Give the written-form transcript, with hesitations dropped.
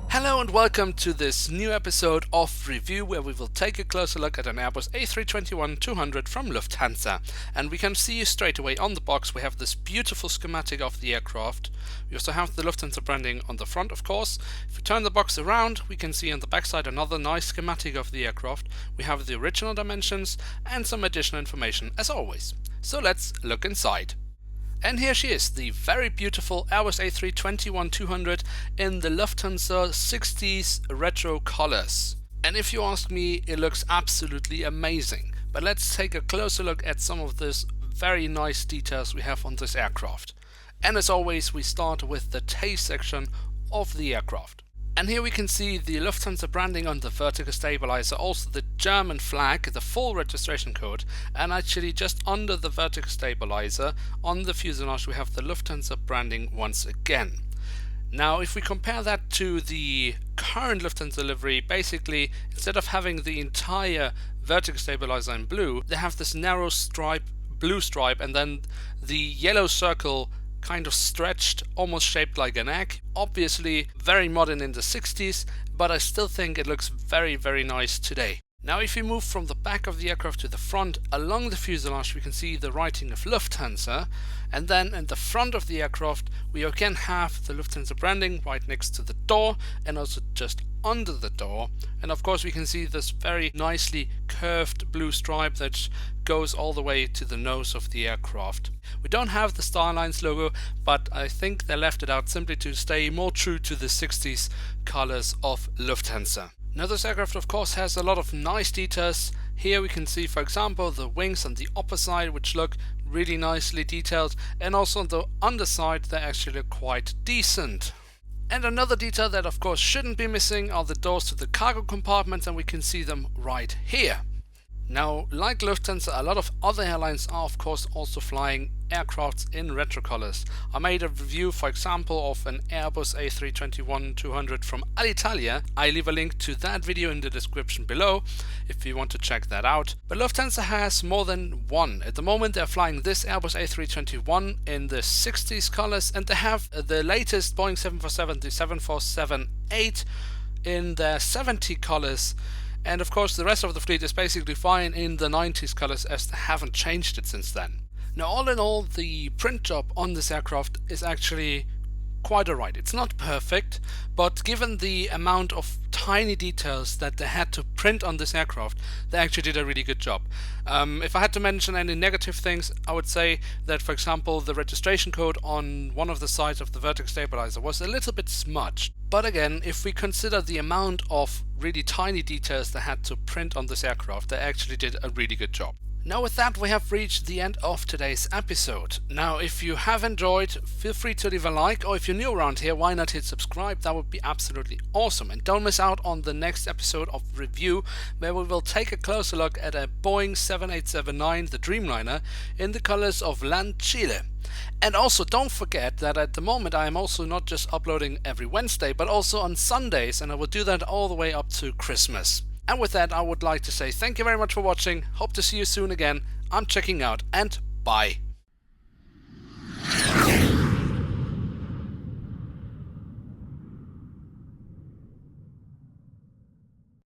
Hello and welcome to this new episode of Review, where we will take a closer look at an Airbus A321-200 from Lufthansa. And we can see straight away on the box we have this beautiful schematic of the aircraft. We also have the Lufthansa branding on the front, of course. If we turn the box around, we can see on the backside another nice schematic of the aircraft. We have the original dimensions and some additional information as always. So let's look inside. And here she is, the very beautiful Airbus A321-200 in the Lufthansa 60s retro colors. And if you ask me, it looks absolutely amazing. But let's take a closer look at some of these very nice details we have on this aircraft. And as always, we start with the tail section of the aircraft. And here we can see the Lufthansa branding on the vertical stabilizer, also the German flag, the full registration code, and actually just under the vertical stabilizer on the fuselage we have the Lufthansa branding once again. Now if we compare that to the current Lufthansa livery, basically instead of having the entire vertical stabilizer in blue, they have this narrow stripe, blue stripe, and then the yellow circle kind of stretched, almost shaped like an egg. Obviously very modern in the 60s, but I still think it looks very nice today. Now if we move from the back of the aircraft to the front, along the fuselage we can see the writing of Lufthansa, and then in the front of the aircraft we again have the Lufthansa branding right next to the door and also just under the door, and of course we can see this very nicely curved blue stripe that goes all the way to the nose of the aircraft. We don't have the Starlines logo, but I think they left it out simply to stay more true to the 60s colors of Lufthansa. Now this aircraft of course has a lot of nice details. Here we can see, for example, the wings on the upper side, which look really nicely detailed, and also on the underside they actually look quite decent. And another detail that of course shouldn't be missing are the doors to the cargo compartments, and we can see them right here. Now, like Lufthansa, a lot of other airlines are of course also flying aircrafts in retro colors. I made a review, for example, of an Airbus A321-200 from Alitalia. I leave a link to that video in the description below if you want to check that out. But Lufthansa has more than one. At the moment they're flying this Airbus A321 in the 60s colors, and they have the latest Boeing 747, the 747-8 in their 70 colors. And of course the rest of the fleet is basically flying in the 90s colors, as they haven't changed it since then. Now all in all, the print job on this aircraft is actually quite alright. It's not perfect, but given the amount of tiny details that they had to print on this aircraft, they actually did a really good job. If I had to mention any negative things, I would say that, for example, the registration code on one of the sides of the vertical stabilizer was a little bit smudged. But again, if we consider the amount of really tiny details they had to print on this aircraft, they actually did a really good job. Now with that, we have reached the end of today's episode. Now if you have enjoyed, feel free to leave a like, or if you're new around here, why not hit subscribe? That would be absolutely awesome. And don't miss out on the next episode of Review, where we will take a closer look at a Boeing 787-9, the Dreamliner, in the colors of Land Chile. And also don't forget that at the moment I am also not just uploading every Wednesday, but also on Sundays, and I will do that all the way up to Christmas. And with that, I would like to say thank you very much for watching. Hope to see you soon again. I'm checking out, and bye.